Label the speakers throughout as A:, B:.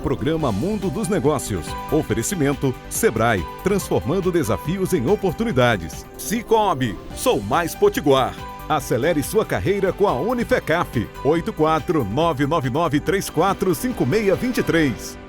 A: Programa Mundo dos Negócios. Oferecimento Sebrae, transformando desafios em oportunidades. Cicobi, sou mais potiguar. Acelere sua carreira com a Unifecap. 84-999345623.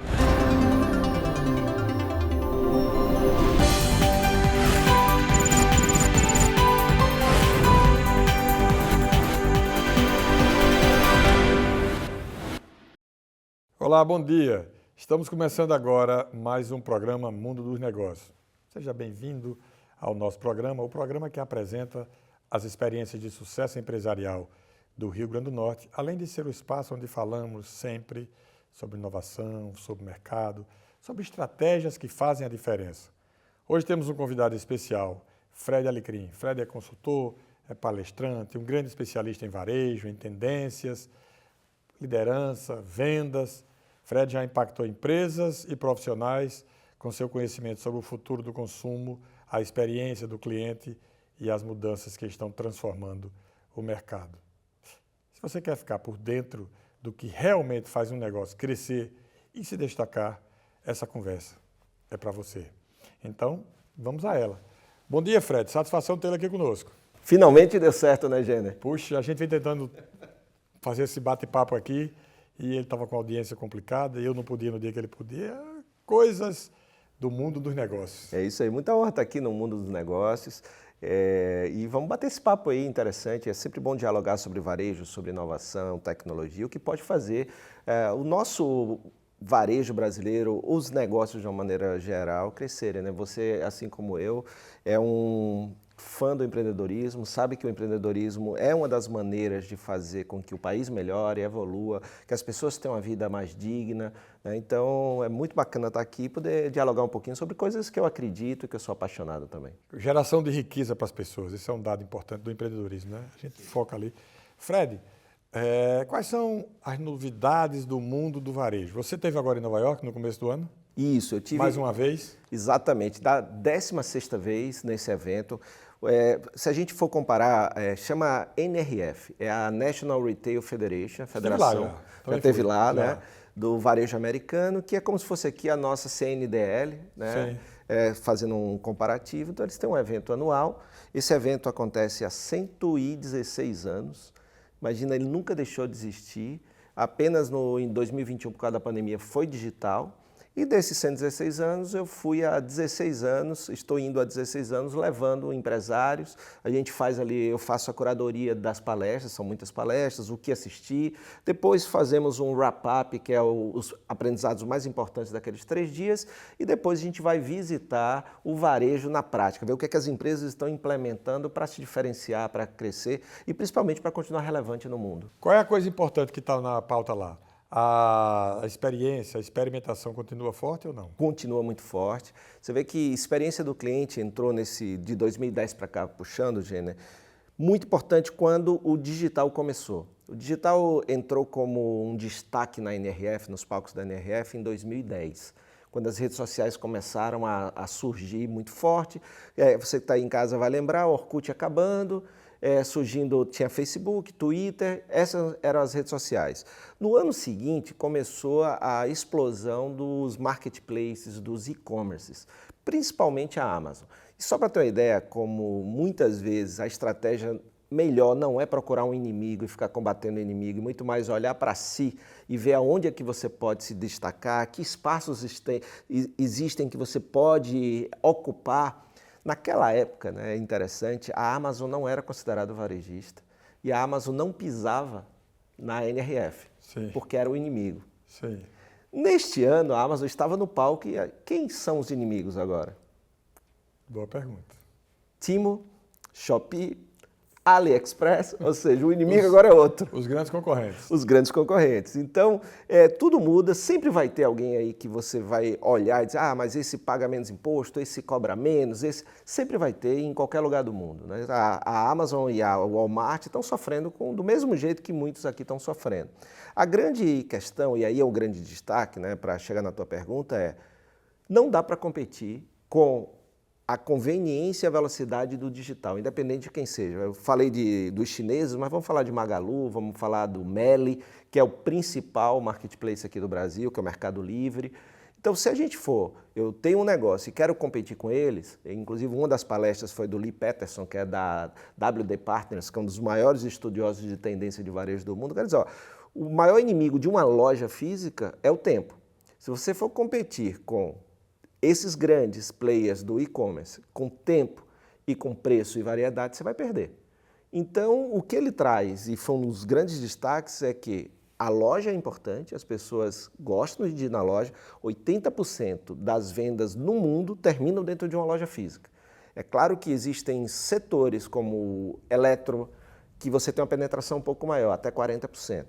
B: Olá, bom dia. Estamos começando agora mais um programa Mundo dos Negócios. Seja bem-vindo ao nosso programa, o programa que apresenta as experiências de sucesso empresarial do Rio Grande do Norte, além de ser o espaço onde falamos sempre sobre inovação, sobre mercado, sobre estratégias que fazem a diferença. Hoje temos um convidado especial, Fred Alecrim. Fred é consultor, é palestrante, um grande especialista em varejo, em tendências, liderança, vendas. Fred já impactou empresas e profissionais com seu conhecimento sobre o futuro do consumo, a experiência do cliente e as mudanças que estão transformando o mercado. Se você quer ficar por dentro do que realmente faz um negócio crescer e se destacar, essa conversa é para você. Então, vamos a ela. Bom dia, Fred. Satisfação tê-lo aqui conosco.
C: Finalmente deu certo, né, Gêner?
B: Puxa, a gente vem tentando fazer esse bate-papo aqui e ele estava com a audiência complicada e eu não podia no dia que ele podia. Coisas do mundo dos negócios.
C: É isso aí. Muita honra estar aqui no mundo dos negócios. E vamos bater esse papo aí interessante. É sempre bom dialogar sobre varejo, sobre inovação, tecnologia, o que pode fazer o nosso varejo brasileiro, os negócios de uma maneira geral, crescerem, né? Você, assim como eu, é um fã do empreendedorismo, sabe que o empreendedorismo é uma das maneiras de fazer com que o país melhore, evolua, que as pessoas tenham uma vida mais digna, né? Então é muito bacana estar aqui e poder dialogar um pouquinho sobre coisas que eu acredito e que eu sou apaixonado também.
B: Geração de riqueza para as pessoas, esse é um dado importante do empreendedorismo, né? A gente foca ali. Fred, quais são as novidades do mundo do varejo? Você esteve agora em Nova York no começo do ano?
C: Isso, eu tive...
B: Mais uma vez?
C: Exatamente, da 16ª vez nesse evento. Se a gente for comparar, chama NRF, é a National Retail Federation, Federação, já esteve lá, né, do varejo americano, que é como se fosse aqui a nossa CNDL, né, fazendo um comparativo. Então eles têm um evento anual, esse evento acontece há 116 anos, imagina, ele nunca deixou de existir, apenas em 2021, por causa da pandemia, foi digital. E desses 116 anos, eu fui há 16 anos, estou indo há 16 anos levando empresários. A gente faz ali, eu faço a curadoria das palestras, são muitas palestras, o que assistir. Depois fazemos um wrap-up, que é os aprendizados mais importantes daqueles 3 dias. E depois a gente vai visitar o varejo na prática, ver o que é que as empresas estão implementando para se diferenciar, para crescer e principalmente para continuar relevante no mundo.
B: Qual é a coisa importante que está na pauta lá? A experiência, a experimentação continua forte ou não?
C: Continua muito forte. Você vê que a experiência do cliente entrou de 2010 para cá, puxando, Gêner, muito importante quando o digital começou. O digital entrou como um destaque na NRF, nos palcos da NRF, em 2010. Quando as redes sociais começaram a surgir muito forte. Você que está aí em casa vai lembrar, o Orkut acabando, surgindo, tinha Facebook, Twitter, essas eram as redes sociais. No ano seguinte, começou a explosão dos marketplaces, dos e-commerces, principalmente a Amazon. E só para ter uma ideia, como muitas vezes a estratégia melhor não é procurar um inimigo e ficar combatendo o inimigo, e muito mais olhar para si e ver aonde é que você pode se destacar, que espaços existem que você pode ocupar. Naquela época, né, é interessante, a Amazon não era considerada varejista e a Amazon não pisava na NRF,
B: Sim.
C: Porque era o inimigo.
B: Sim.
C: Neste ano, a Amazon estava no palco e quem são os inimigos agora?
B: Boa pergunta.
C: Temu, Shopee, AliExpress, ou seja, o inimigo agora é outro.
B: Os grandes concorrentes.
C: Os grandes concorrentes. Então, tudo muda, sempre vai ter alguém aí que você vai olhar e dizer, mas esse paga menos imposto, esse cobra menos, esse... Sempre vai ter em qualquer lugar do mundo, né? A Amazon e a Walmart estão sofrendo do mesmo jeito que muitos aqui estão sofrendo. A grande questão, e aí é o grande destaque, né, para chegar na tua pergunta, não dá para competir com a conveniência e a velocidade do digital, independente de quem seja. Eu falei dos chineses, mas vamos falar de Magalu, vamos falar do Meli, que é o principal marketplace aqui do Brasil, que é o Mercado Livre. Então, se a gente eu tenho um negócio e quero competir com eles, inclusive uma das palestras foi do Lee Peterson, que é da WD Partners, que é um dos maiores estudiosos de tendência de varejo do mundo. Quer dizer, o maior inimigo de uma loja física é o tempo. Se você for competir com esses grandes players do e-commerce, com tempo e com preço e variedade, você vai perder. Então, o que ele traz, e foi um dos grandes destaques, é que a loja é importante, as pessoas gostam de ir na loja, 80% das vendas no mundo terminam dentro de uma loja física. É claro que existem setores como eletro, que você tem uma penetração um pouco maior, até 40%.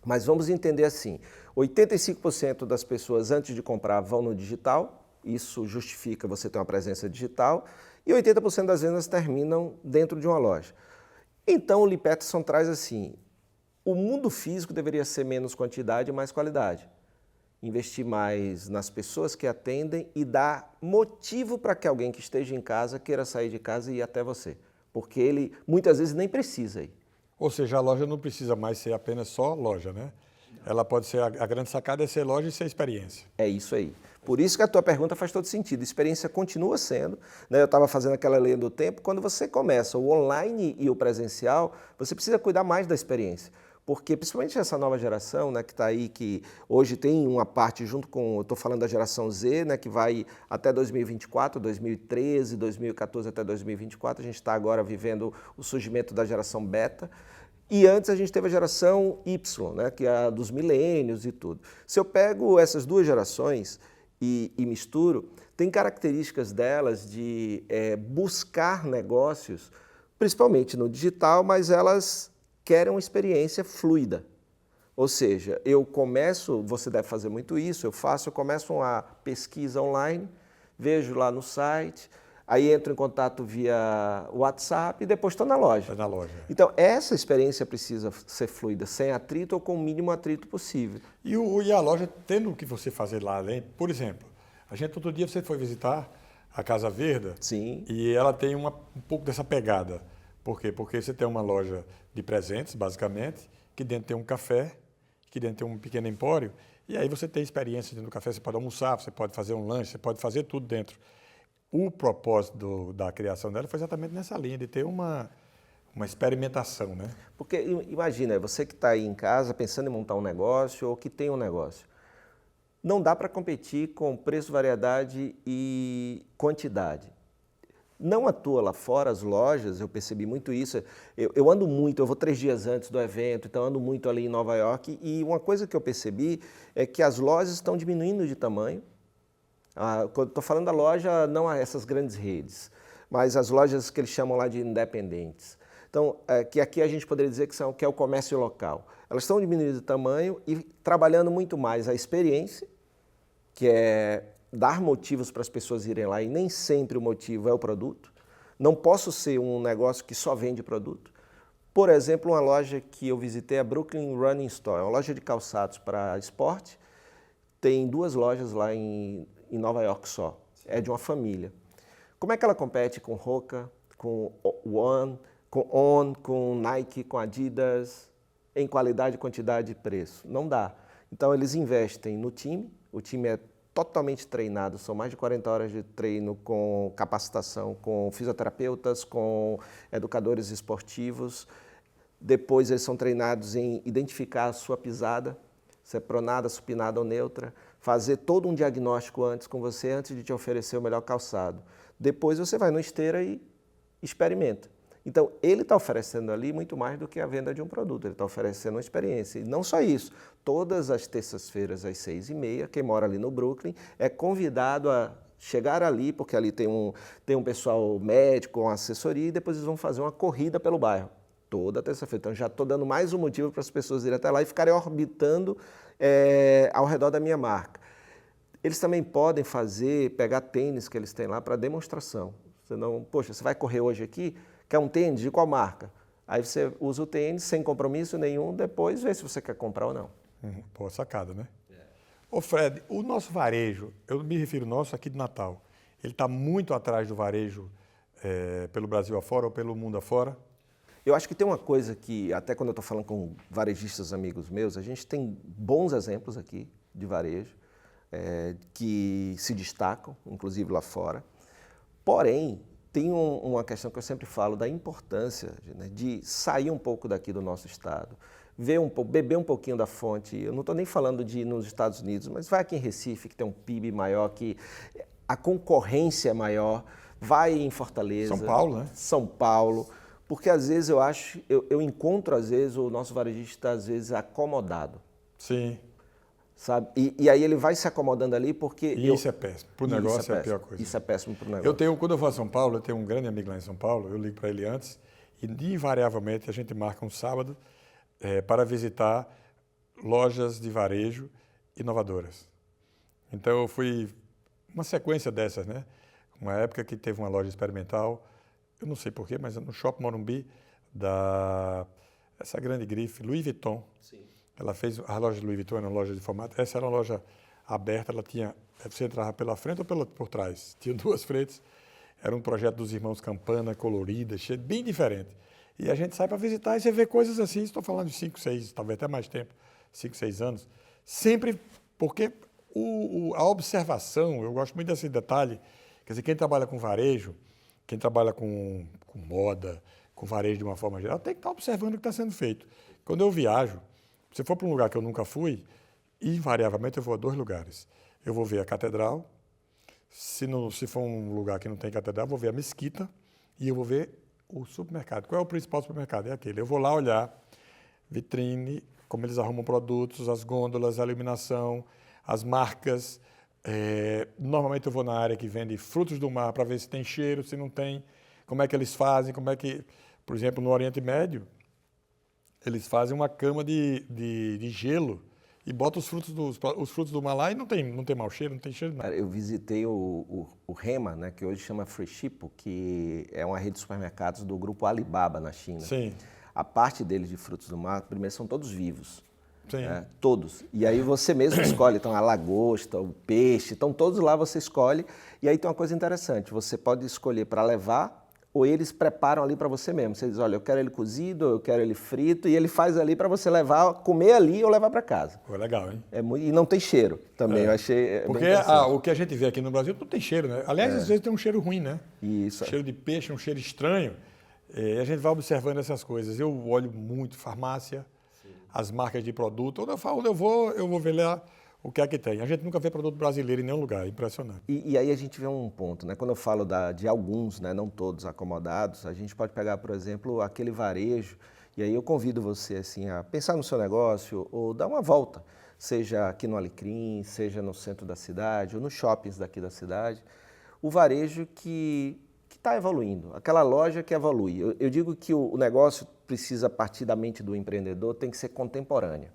C: Mas vamos entender assim, 85% das pessoas antes de comprar vão no digital, isso justifica você ter uma presença digital, e 80% das vendas terminam dentro de uma loja. Então o Lee Peterson traz assim, o mundo físico deveria ser menos quantidade e mais qualidade. Investir mais nas pessoas que atendem e dar motivo para que alguém que esteja em casa queira sair de casa e ir até você. Porque ele muitas vezes nem precisa ir.
B: Ou seja, a loja não precisa mais ser apenas só loja, né? Ela pode ser, a grande sacada é ser loja e ser experiência.
C: É isso aí. Por isso que a tua pergunta faz todo sentido. A experiência continua sendo, né? Eu estava fazendo aquela linha do tempo, quando você começa o online e o presencial, você precisa cuidar mais da experiência. Porque principalmente essa nova geração, né, que está aí, que hoje tem uma parte junto com, eu estou falando da geração Z, né, que vai até 2024, 2013, 2014 até 2024, a gente está agora vivendo o surgimento da geração beta, e antes a gente teve a geração Y, né, que é a dos milênios e tudo. Se eu pego essas duas gerações e misturo, tem características delas de buscar negócios, principalmente no digital, mas elas querem uma experiência fluida. Ou seja, eu começo, você deve fazer muito isso, eu começo uma pesquisa online, vejo lá no site, aí entro em contato via WhatsApp e depois estou na loja.
B: Na loja.
C: Então, essa experiência precisa ser fluida, sem atrito ou com o mínimo atrito possível.
B: E a loja tendo o que você fazer lá além, por exemplo, outro dia você foi visitar a Casa Verde.
C: Sim.
B: E ela tem um pouco dessa pegada. Por quê? Porque você tem uma loja de presentes, basicamente, que dentro tem um café, que dentro tem um pequeno empório, e aí você tem experiência dentro do café, você pode almoçar, você pode fazer um lanche, você pode fazer tudo dentro. O propósito da criação dela foi exatamente nessa linha, de ter uma experimentação, né?
C: Porque imagina, você que está aí em casa pensando em montar um negócio ou que tem um negócio, não dá para competir com preço, variedade e quantidade. Não atua lá fora, as lojas, eu percebi muito isso. Eu ando muito, eu vou 3 dias antes do evento, então ando muito ali em Nova York. E uma coisa que eu percebi é que as lojas estão diminuindo de tamanho. Quando estou falando da loja, não essas grandes redes, mas as lojas que eles chamam lá de independentes. Então, que aqui a gente poderia dizer que é o comércio local. Elas estão diminuindo de tamanho e trabalhando muito mais a experiência, que é dar motivos para as pessoas irem lá, e nem sempre o motivo é o produto. Não posso ser um negócio que só vende produto. Por exemplo, uma loja que eu visitei, a Brooklyn Running Store, uma loja de calçados para esporte. Tem 2 lojas lá em Nova York só. É de uma família. Como é que ela compete com Hoka, com One, com On, com Nike, com Adidas, em qualidade, quantidade e preço? Não dá. Então, eles investem no time, o time é totalmente treinado, são mais de 40 horas de treino com capacitação, com fisioterapeutas, com educadores esportivos. Depois eles são treinados em identificar a sua pisada, se é pronada, supinada ou neutra, fazer todo um diagnóstico antes com você, antes de te oferecer o melhor calçado. Depois você vai no esteira e experimenta. Então, ele está oferecendo ali muito mais do que a venda de um produto, ele está oferecendo uma experiência. E não só isso, todas as terças-feiras às 6h30, quem mora ali no Brooklyn é convidado a chegar ali, porque ali tem um pessoal médico, uma assessoria, e depois eles vão fazer uma corrida pelo bairro, toda terça-feira. Então, já estou dando mais um motivo para as pessoas irem até lá e ficarem orbitando ao redor da minha marca. Eles também podem pegar tênis que eles têm lá para demonstração. Senão, poxa, você vai correr hoje aqui? Quer um tênis? De qual marca? Aí você usa o tênis sem compromisso nenhum, depois vê se você quer comprar ou não.
B: Pô, sacada, né? Ô Fred, o nosso varejo, eu me refiro nosso aqui de Natal, ele está muito atrás do varejo pelo Brasil afora ou pelo mundo afora?
C: Eu acho que tem uma coisa que, até quando eu estou falando com varejistas amigos meus, a gente tem bons exemplos aqui de varejo que se destacam, inclusive lá fora. Porém, tem uma questão que eu sempre falo da importância, né, de sair um pouco daqui do nosso estado, beber um pouquinho da fonte. Eu não estou nem falando de ir nos Estados Unidos, mas vai aqui em Recife, que tem um PIB maior, que a concorrência é maior, vai em Fortaleza.
B: São Paulo, né?
C: São Paulo. Porque às vezes eu encontro às vezes o nosso varejista às vezes acomodado.
B: Sim.
C: Sabe? E aí ele vai se acomodando ali porque...
B: Isso é péssimo. Para o negócio é a pior coisa.
C: Isso é péssimo para o negócio.
B: Quando eu vou a São Paulo, eu tenho um grande amigo lá em São Paulo, eu ligo para ele antes e invariavelmente a gente marca um sábado para visitar lojas de varejo inovadoras. Então eu fui uma sequência dessas, né? Uma época que teve uma loja experimental, eu não sei porquê, mas no Shopping Morumbi, essa grande grife, Louis Vuitton.
C: Sim.
B: Ela fez, a loja de Louis Vuitton era uma loja de formato, essa era uma loja aberta, ela tinha, você entrava pela frente ou por trás, tinha duas frentes, era um projeto dos irmãos Campana, colorida, cheio, bem diferente. E a gente sai para visitar e você vê coisas assim, estou falando de 5, 6, talvez até mais tempo, 5, 6 anos, sempre porque a observação, eu gosto muito desse detalhe, quer dizer, quem trabalha com varejo, quem trabalha com moda, com varejo de uma forma geral, tem que estar observando o que está sendo feito. Quando eu viajo, se for para um lugar que eu nunca fui, invariavelmente eu vou a 2 lugares. Eu vou ver a catedral, se for um lugar que não tem catedral, eu vou ver a mesquita e eu vou ver o supermercado. Qual é o principal supermercado? É aquele. Eu vou lá olhar vitrine, como eles arrumam produtos, as gôndolas, a iluminação, as marcas. Normalmente eu vou na área que vende frutos do mar para ver se tem cheiro, se não tem, como é que eles fazem, por exemplo, no Oriente Médio, eles fazem uma cama de gelo e botam os frutos do mar lá e não tem mau cheiro, não tem cheiro de nada.
C: Eu visitei o Hema, né, que hoje chama Freshippo, que é uma rede de supermercados do grupo Alibaba na China.
B: Sim.
C: A parte deles de frutos do mar, primeiro, são todos vivos.
B: Sim.
C: Todos. E aí você mesmo escolhe, então a lagosta, o peixe, então todos lá você escolhe. E aí tem uma coisa interessante, você pode escolher para levar ou eles preparam ali para você mesmo. Você diz, olha, eu quero ele cozido, eu quero ele frito, e ele faz ali para você levar, comer ali ou levar para casa.
B: Pô, legal, hein?
C: E não tem cheiro também, eu achei
B: porque o que a gente vê aqui no Brasil não tem cheiro, né? Aliás, às vezes tem um cheiro ruim, né?
C: Isso.
B: Um cheiro de peixe, um cheiro estranho. E a gente vai observando essas coisas. Eu olho muito farmácia, as marcas de produto. Onde eu vou ver lá o que é que tem. A gente nunca vê produto brasileiro em nenhum lugar, é impressionante.
C: E aí a gente vê um ponto, né? Quando eu falo de alguns, né, não todos acomodados, a gente pode pegar, por exemplo, aquele varejo, e aí eu convido você assim, a pensar no seu negócio ou dar uma volta, seja aqui no Alecrim, seja no centro da cidade ou nos shoppings daqui da cidade, o varejo que está evoluindo, aquela loja que evolui. Eu digo que o negócio precisa partir da mente do empreendedor, tem que ser contemporânea.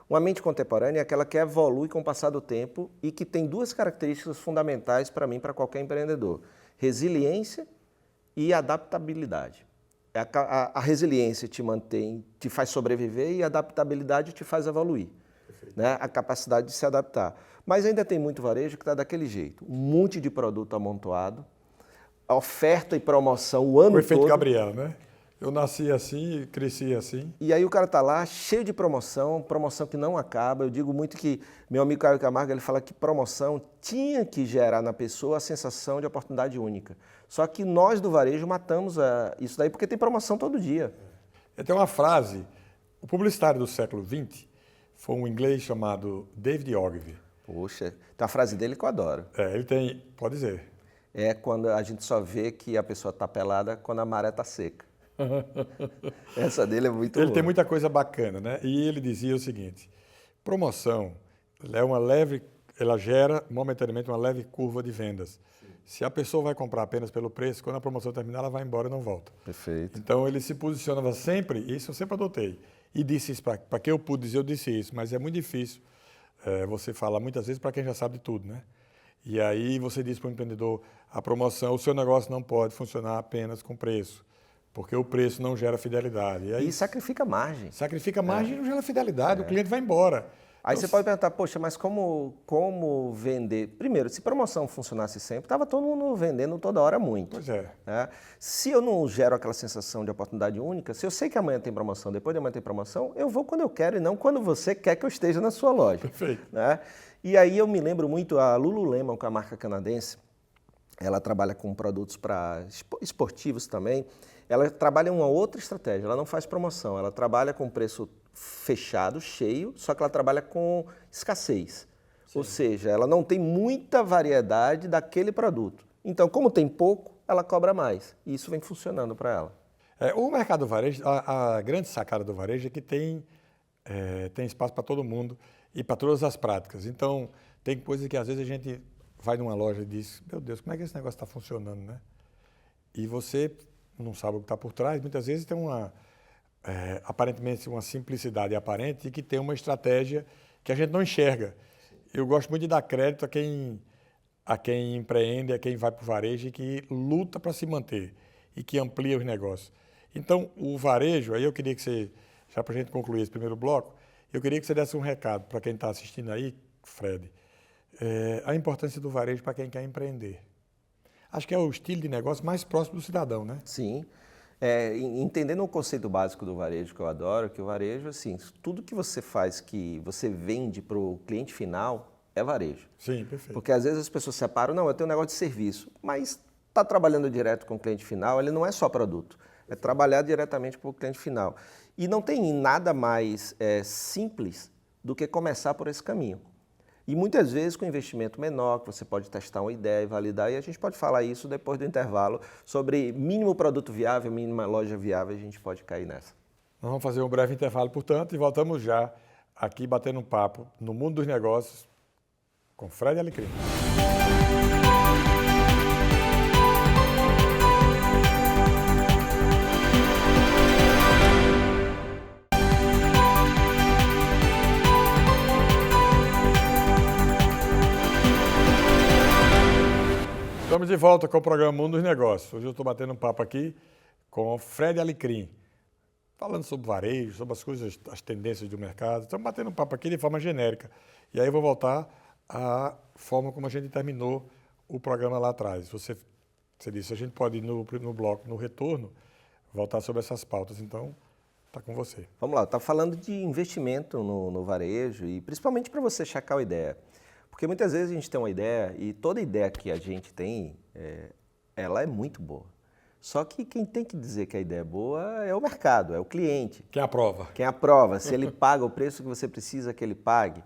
C: Uma mente contemporânea é aquela que evolui com o passar do tempo e que tem 2 características fundamentais para mim, para qualquer empreendedor. Resiliência e adaptabilidade. A resiliência te mantém, te faz sobreviver e a adaptabilidade te faz evoluir. Né? A capacidade de se adaptar. Mas ainda tem muito varejo que está daquele jeito. Um monte de produto amontoado, oferta e promoção o ano todo.
B: O efeito Gabriela, né? Eu nasci assim, cresci assim.
C: E aí o cara tá lá cheio de promoção que não acaba. Eu digo muito que meu amigo Caio Camargo, ele fala que promoção tinha que gerar na pessoa a sensação de oportunidade única. Só que nós do varejo matamos isso daí porque tem promoção todo dia.
B: Tem uma frase, o publicitário do século XX foi um inglês chamado David Ogilvy.
C: Poxa, tem uma frase dele que eu adoro.
B: Ele tem, pode dizer.
C: É quando a gente só vê que a pessoa está pelada quando a maré está seca. Essa dele é muito boa.
B: Ele tem muita coisa bacana, né? E ele dizia o seguinte: promoção ela gera momentaneamente uma leve curva de vendas. Sim. Se a pessoa vai comprar apenas pelo preço, quando a promoção terminar, ela vai embora e não volta.
C: Perfeito.
B: Então ele se posicionava sempre, isso eu sempre adotei. E disse isso para quem eu pude dizer, eu disse isso, mas é muito difícil você falar muitas vezes para quem já sabe de tudo, né? E aí você diz para o empreendedor, a promoção, o seu negócio não pode funcionar apenas com preço. Porque o preço não gera fidelidade.
C: E sacrifica margem.
B: Sacrifica margem e não gera fidelidade, o cliente vai embora.
C: Aí você pode perguntar, poxa, mas como vender? Primeiro, se promoção funcionasse sempre, estava todo mundo vendendo toda hora muito.
B: Pois é.
C: Né? Se eu não gero aquela sensação de oportunidade única, se eu sei que amanhã tem promoção, depois de amanhã tem promoção, eu vou quando eu quero e não quando você quer que eu esteja na sua loja.
B: Perfeito.
C: Né? E aí eu me lembro muito, a Lululemon, que é a marca canadense, ela trabalha com produtos para esportivos também, ela trabalha uma outra estratégia, ela não faz promoção, ela trabalha com preço fechado, cheio, só que ela trabalha com escassez. Sim. Ou seja, ela não tem muita variedade daquele produto. Então, como tem pouco, ela cobra mais. E isso vem funcionando para ela.
B: O mercado do varejo, a grande sacada do varejo é que tem espaço para todo mundo e para todas as práticas. Então, tem coisas que às vezes a gente vai numa loja e diz, meu Deus, como é que esse negócio está funcionando, né? E você não sabe o que está por trás. Muitas vezes tem aparentemente uma simplicidade aparente e que tem uma estratégia que a gente não enxerga. Eu gosto muito de dar crédito a quem empreende, a quem vai para o varejo e que luta para se manter e que amplia os negócios. Então, o varejo, aí eu queria que você, já para a gente concluir esse primeiro bloco, eu queria que você desse um recado para quem está assistindo aí, Fred, a importância do varejo para quem quer empreender. Acho que é o estilo de negócio mais próximo do cidadão, né?
C: Sim. Entendendo o conceito básico do varejo, que eu adoro, que o varejo, assim, tudo que você faz, que você vende para o cliente final, é varejo.
B: Sim, perfeito.
C: Porque às vezes as pessoas separam, não, eu tenho um negócio de serviço, mas está trabalhando direto com o cliente final, ele não é só produto, é trabalhar diretamente para o cliente final. E não tem nada mais simples do que começar por esse caminho. E muitas vezes com investimento menor, que você pode testar uma ideia e validar, e a gente pode falar isso depois do intervalo, sobre mínimo produto viável, mínima loja viável, a gente pode cair nessa.
B: Nós vamos fazer um breve intervalo, portanto, e voltamos já aqui batendo um papo no mundo dos negócios com Fred Alecrim. Estamos de volta com o programa Mundo dos Negócios. Hoje eu estou batendo um papo aqui com o Fred Alecrim, falando sobre varejo, sobre as coisas, as tendências do mercado. Estamos batendo um papo aqui de forma genérica. E aí eu vou voltar à forma como a gente terminou o programa lá atrás. Você disse, a gente pode ir no bloco, no retorno, voltar sobre essas pautas. Então, está com você.
C: Vamos lá, está falando de investimento no varejo e principalmente para você checar a ideia. Porque muitas vezes a gente tem uma ideia e toda ideia que a gente tem, ela é muito boa. Só que quem tem que dizer que a ideia é boa é o mercado, é o cliente.
B: Quem aprova.
C: Quem aprova, se ele paga o preço que você precisa que ele pague.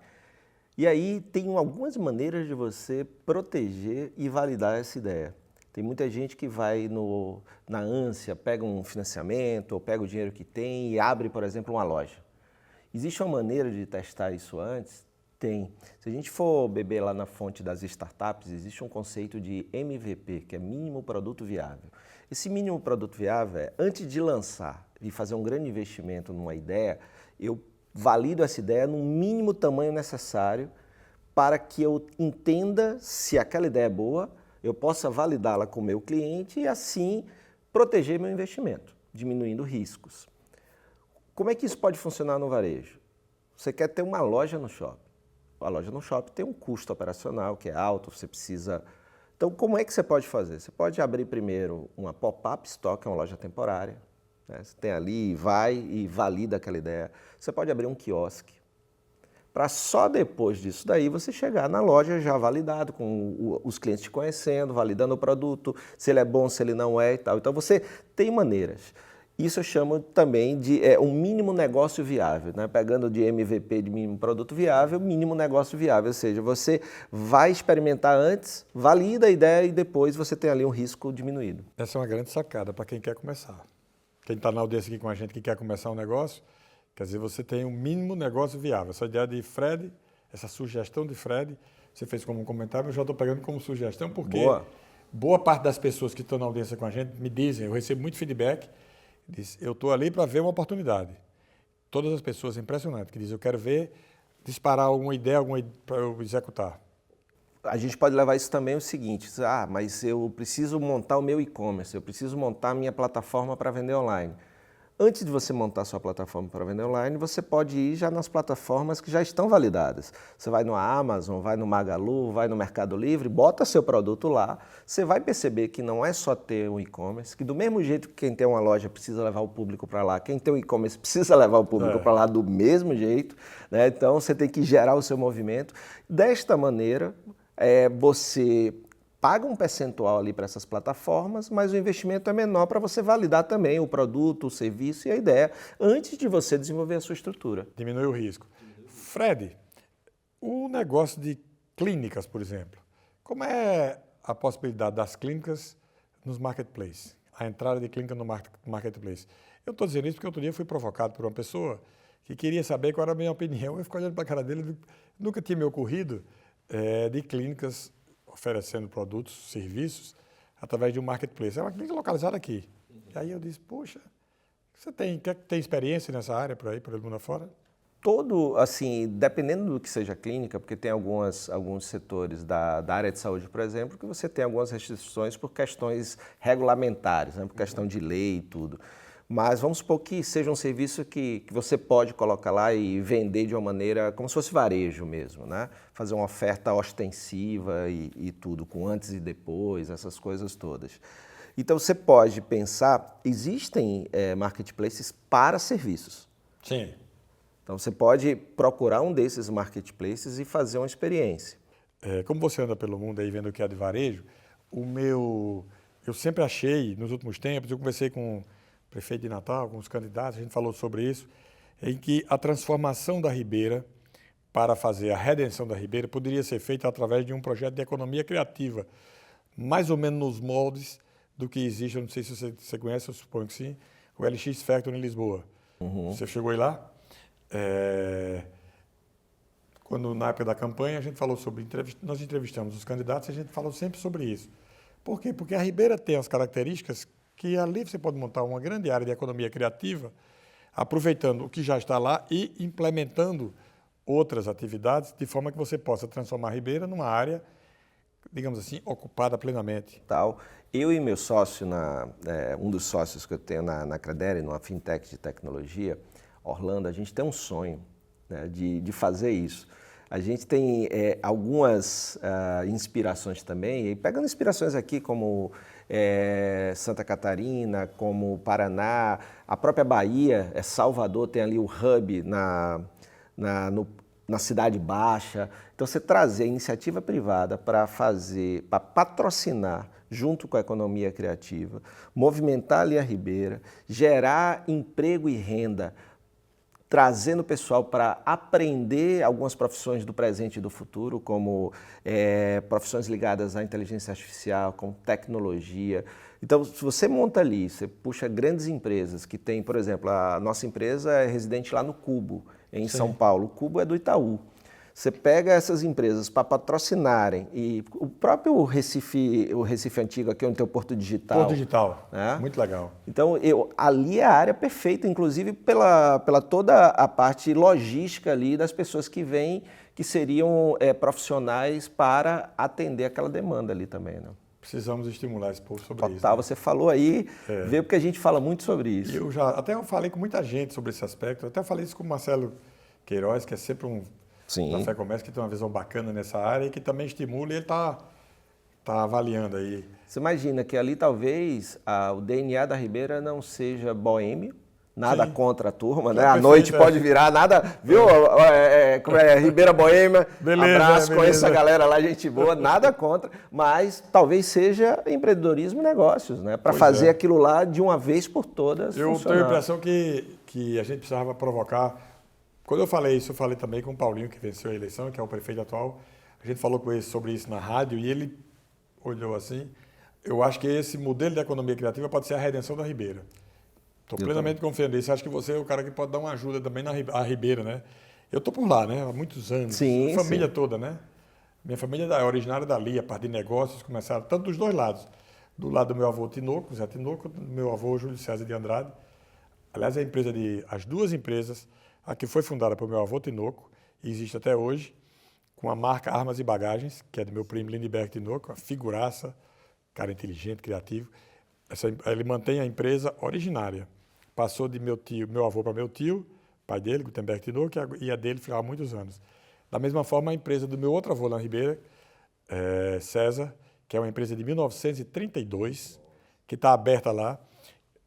C: E aí tem algumas maneiras de você proteger e validar essa ideia. Tem muita gente que vai na ânsia, pega um financiamento ou pega o dinheiro que tem e abre, por exemplo, uma loja. Existe uma maneira de testar isso antes? Tem. Se a gente for beber lá na fonte das startups, existe um conceito de MVP, que é mínimo produto viável. Esse mínimo produto viável é, antes de lançar e fazer um grande investimento numa ideia, eu valido essa ideia no mínimo tamanho necessário para que eu entenda se aquela ideia é boa, eu possa validá-la com o meu cliente e assim proteger meu investimento, diminuindo riscos. Como é que isso pode funcionar no varejo? Você quer ter uma loja no shopping. A loja no shopping tem um custo operacional que é alto, você precisa... Então, como é que você pode fazer? Você pode abrir primeiro uma pop-up store, que é uma loja temporária. Né? Você tem ali, vai e valida aquela ideia. Você pode abrir um quiosque. Para só depois disso daí você chegar na loja já validado, com os clientes te conhecendo, validando o produto, se ele é bom, se ele não é e tal. Então, você tem maneiras. Isso eu chamo também de um mínimo negócio viável, né? Pegando de MVP de mínimo produto viável, mínimo negócio viável, ou seja, você vai experimentar antes, valida a ideia e depois você tem ali um risco diminuído.
B: Essa é uma grande sacada para quem quer começar. Quem está na audiência aqui com a gente que quer começar um negócio, quer dizer, você tem um mínimo negócio viável. Essa ideia de Fred, essa sugestão de Fred, você fez como um comentário, eu já estou pegando como sugestão, porque boa parte das pessoas que estão na audiência com a gente me dizem, eu recebo muito feedback, diz, eu estou ali para ver uma oportunidade. Todas as pessoas, é impressionante, que dizem, eu quero ver, disparar alguma ideia para eu executar.
C: A gente pode levar isso também o seguinte, mas eu preciso montar o meu e-commerce, eu preciso montar a minha plataforma para vender online. Antes de você montar sua plataforma para vender online, você pode ir já nas plataformas que já estão validadas. Você vai no Amazon, vai no Magalu, vai no Mercado Livre, bota seu produto lá, você vai perceber que não é só ter um e-commerce, que do mesmo jeito que quem tem uma loja precisa levar o público para lá, quem tem um e-commerce precisa levar o público para lá do mesmo jeito, né? Então você tem que gerar o seu movimento. Desta maneira, você paga um percentual ali para essas plataformas, mas o investimento é menor para você validar também o produto, o serviço e a ideia antes de você desenvolver a sua estrutura.
B: Diminui o risco. Fred, o negócio de clínicas, por exemplo, como é a possibilidade das clínicas nos marketplaces? A entrada de clínica no marketplace. Eu estou dizendo isso porque outro dia fui provocado por uma pessoa que queria saber qual era a minha opinião. Eu fico olhando para a cara dele, nunca tinha me ocorrido de clínicas oferecendo produtos, serviços, através de um marketplace. É uma clínica localizada aqui. E aí eu disse, poxa, você tem experiência nessa área por aí, pelo mundo afora?
C: Todo, assim, dependendo do que seja a clínica, porque tem alguns setores da área de saúde, por exemplo, que você tem algumas restrições por questões regulamentares, né, por questão de lei e tudo. Mas vamos supor que seja um serviço que você pode colocar lá e vender de uma maneira como se fosse varejo mesmo, né? Fazer uma oferta ostensiva e tudo, com antes e depois, essas coisas todas. Então você pode pensar, existem marketplaces para serviços.
B: Sim.
C: Então você pode procurar um desses marketplaces e fazer uma experiência.
B: Como você anda pelo mundo aí vendo o que é de varejo, eu sempre achei, nos últimos tempos, eu conversei com prefeito de Natal, com os candidatos, a gente falou sobre isso, em que a transformação da Ribeira para fazer a redenção da Ribeira poderia ser feita através de um projeto de economia criativa, mais ou menos nos moldes do que existe, eu não sei se você conhece, eu suponho que sim, o LX Factory em Lisboa. Uhum. Você chegou aí lá? Quando na época da campanha a gente falou sobre, nós entrevistamos os candidatos e a gente falou sempre sobre isso. Por quê? Porque a Ribeira tem as características que ali você pode montar uma grande área de economia criativa, aproveitando o que já está lá e implementando outras atividades, de forma que você possa transformar a Ribeira numa área, digamos assim, ocupada plenamente.
C: Eu e meu sócio, um dos sócios que eu tenho na Credere, numa fintech de tecnologia, Orlando, a gente tem um sonho, né, de fazer isso. A gente tem algumas inspirações também, e pegando inspirações aqui como Santa Catarina, como Paraná, a própria Bahia, Salvador tem ali o hub na Cidade Baixa. Então você trazer a iniciativa privada para patrocinar junto com a economia criativa, movimentar ali a Ribeira, gerar emprego e renda, trazendo o pessoal para aprender algumas profissões do presente e do futuro, como profissões ligadas à inteligência artificial, com tecnologia. Então, se você monta ali, você puxa grandes empresas que tem, por exemplo, a nossa empresa é residente lá no Cubo, em São Paulo. O Cubo é do Itaú. Você pega essas empresas para patrocinarem, e o próprio Recife, o Recife Antigo, aqui onde tem o Porto Digital.
B: Porto Digital, né? Muito legal.
C: Então, ali é a área perfeita, inclusive pela toda a parte logística ali das pessoas que vêm, que seriam profissionais para atender aquela demanda ali também, né?
B: Precisamos estimular esse povo sobre isso.
C: Total, né? Você falou aí, veio porque a gente fala muito sobre isso.
B: Eu falei com muita gente sobre esse aspecto, até falei isso com o Marcelo Queiroz, que é sempre um da Fé Comércio, que tem uma visão bacana nessa área e que também estimula, e ele está avaliando aí.
C: Você imagina que ali talvez o DNA da Ribeira não seja boêmio, nada contra a turma, né? À noite pode virar, nada, viu? Como é? Ribeira Boêmia,
B: beleza,
C: abraço, conheço a galera lá, gente boa, nada contra, mas talvez seja empreendedorismo e negócios, né? Para fazer aquilo lá de uma vez por todas
B: Eu
C: funcionar.
B: tenho a impressão que a gente precisava provocar. Quando eu falei isso, eu falei também com o Paulinho, que venceu a eleição, que é o prefeito atual. A gente falou com ele sobre isso na rádio e ele olhou assim. Eu acho que esse modelo de economia criativa pode ser a redenção da Ribeira. Estou plenamente confiando nisso. Acho que você é o cara que pode dar uma ajuda também na Ribeira, né? Eu estou por lá, né? Há muitos anos.
C: Sim,
B: a família toda, né? Minha família é originária dali, a parte de negócios começaram tanto dos dois lados. Do lado do meu avô Tinoco, Zé Tinoco, do meu avô Júlio César de Andrade. Aliás, as duas empresas, a que foi fundada pelo meu avô Tinoco, e existe até hoje, com a marca Armas e Bagagens, que é do meu primo Lindbergh Tinoco, uma figuraça, cara inteligente, criativo. Ele mantém a empresa originária, passou de meu avô para meu tio, pai dele, Gutenberg Tinoco, e a dele ficava há muitos anos. Da mesma forma, a empresa do meu outro avô lá na Ribeira, César, que é uma empresa de 1932, que está aberta lá,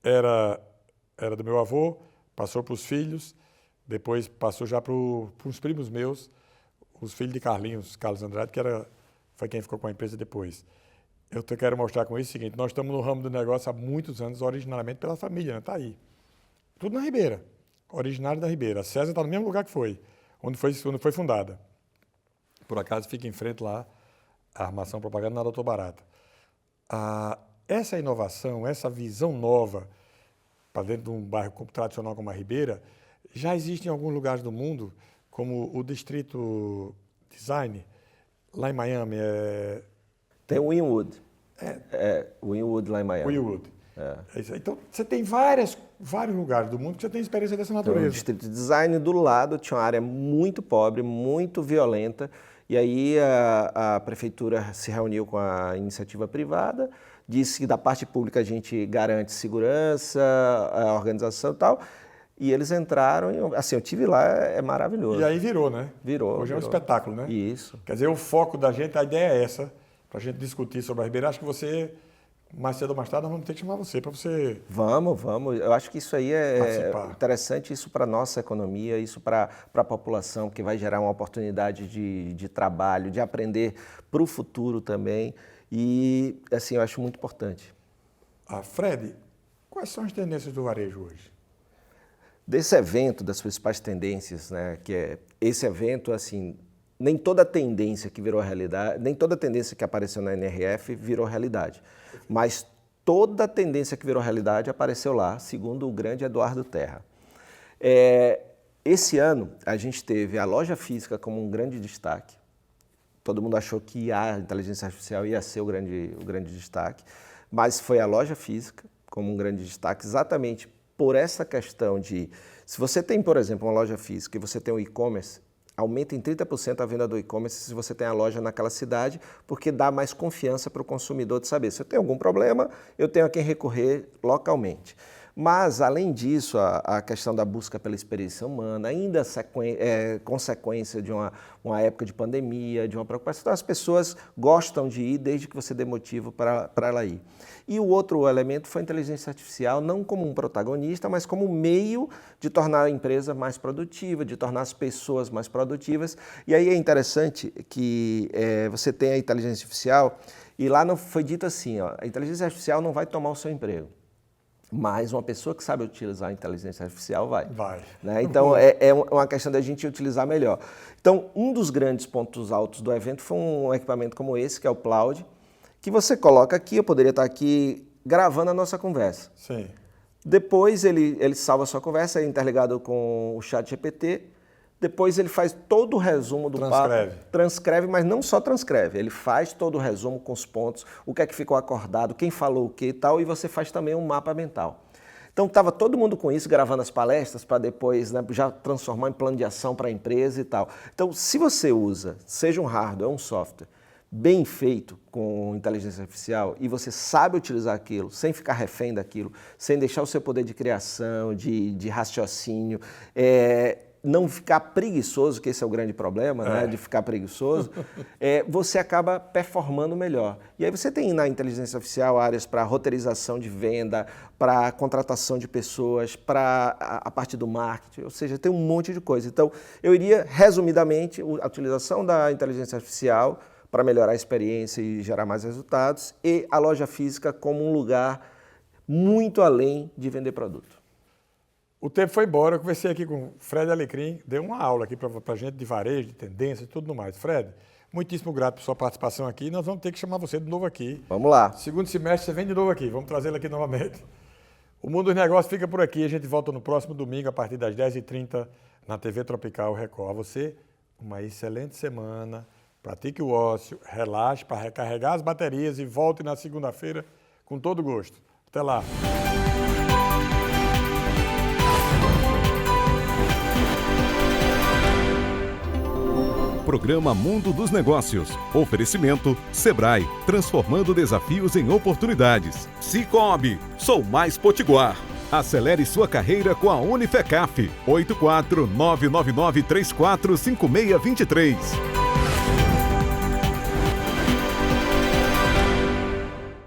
B: era do meu avô, passou para os filhos, depois passou já para os primos meus, os filhos de Carlos Andrade, que foi quem ficou com a empresa depois. Eu quero mostrar com isso o seguinte: nós estamos no ramo do negócio há muitos anos, originalmente pela família, está aí. Tudo na Ribeira, originário da Ribeira. A César está no mesmo lugar que onde foi fundada. Por acaso fica em frente lá a armação propaganda na Doutor Barata. Essa inovação, essa visão nova para dentro de um bairro tradicional como a Ribeira, já existe em alguns lugares do mundo, como o Distrito Design, lá em Miami.
C: Tem o Wynwood. Wynwood lá em Miami.
B: Wynwood. É isso aí. Então, você tem vários lugares do mundo que você tem experiência dessa natureza.
C: O Distrito Design do lado tinha uma área muito pobre, muito violenta, e aí a prefeitura se reuniu com a iniciativa privada, disse que da parte pública a gente garante segurança, a organização e tal, e eles entraram, assim, eu tive lá, é maravilhoso.
B: E aí virou, né?
C: Virou.
B: Hoje é um espetáculo, né?
C: Isso.
B: Quer dizer, o foco da gente, a ideia é essa, para a gente discutir sobre a Ribeira. Acho que você, mais cedo ou mais tarde, nós vamos ter que chamar você para você...
C: Vamos. Eu acho que isso aí é
B: participar.
C: Interessante, isso para a nossa economia, isso para a população, que vai gerar uma oportunidade de trabalho, de aprender para o futuro também. E, assim, eu acho muito importante.
B: Fred, quais são as tendências do varejo hoje?
C: Desse evento, das principais tendências, né, que é esse evento, assim, nem toda tendência que virou realidade, nem toda tendência que apareceu na NRF virou realidade, mas toda tendência que virou realidade apareceu lá, segundo o grande Eduardo Terra. Esse ano, a gente teve a loja física como um grande destaque. Todo mundo achou que a inteligência artificial ia ser o grande destaque, mas foi a loja física como um grande destaque, exatamente por essa questão de, se você tem, por exemplo, uma loja física e você tem o e-commerce, aumenta em 30% a venda do e-commerce se você tem a loja naquela cidade, porque dá mais confiança para o consumidor de saber, se eu tenho algum problema, eu tenho a quem recorrer localmente. Mas, além disso, a questão da busca pela experiência humana, ainda consequência de uma época de pandemia, de uma preocupação. Então, as pessoas gostam de ir desde que você dê motivo para ela ir. E o outro elemento foi a inteligência artificial, não como um protagonista, mas como um meio de tornar a empresa mais produtiva, de tornar as pessoas mais produtivas. E aí é interessante que você tem a inteligência artificial, e lá não foi dito assim, a inteligência artificial não vai tomar o seu emprego. Mas uma pessoa que sabe utilizar a inteligência artificial vai. Né? Então, é uma questão da gente utilizar melhor. Então, um dos grandes pontos altos do evento foi um equipamento como esse, que é o Cloud, que você coloca aqui, eu poderia estar aqui gravando a nossa conversa.
B: Sim.
C: Depois, ele salva a sua conversa, é interligado com o ChatGPT. Depois ele faz todo o resumo do papo. Transcreve, mas não só transcreve. Ele faz todo o resumo com os pontos, o que é que ficou acordado, quem falou o que e tal, e você faz também um mapa mental. Então estava todo mundo com isso, gravando as palestras para depois, né, já transformar em plano de ação para a empresa e tal. Então, se você usa, seja um hardware ou um software, bem feito com inteligência artificial e você sabe utilizar aquilo, sem ficar refém daquilo, sem deixar o seu poder de criação, de raciocínio, não ficar preguiçoso, que esse é o grande problema, né, de ficar preguiçoso, você acaba performando melhor. E aí você tem na inteligência artificial áreas para roteirização de venda, para contratação de pessoas, para a parte do marketing, ou seja, tem um monte de coisa. Então, eu iria, resumidamente, a utilização da inteligência artificial para melhorar a experiência e gerar mais resultados, e a loja física como um lugar muito além de vender produto.
B: O tempo foi embora, eu conversei aqui com o Fred Alecrim, deu uma aula aqui para a gente de varejo, de tendência e tudo mais. Fred, muitíssimo grato por sua participação aqui, nós vamos ter que chamar você de novo aqui.
C: Vamos lá.
B: Segundo semestre você vem de novo aqui, vamos trazê-lo aqui novamente. O Mundo dos Negócios fica por aqui, a gente volta no próximo domingo a partir das 10h30 na TV Tropical Record. A você, uma excelente semana, pratique o ócio, relaxe para recarregar as baterias e volte na segunda-feira com todo gosto. Até lá.
A: Programa Mundo dos Negócios. Oferecimento Sebrae, transformando desafios em oportunidades. Cicobi, sou mais Potiguar. Acelere sua carreira com a Unifecaf. 84 999 34 5623.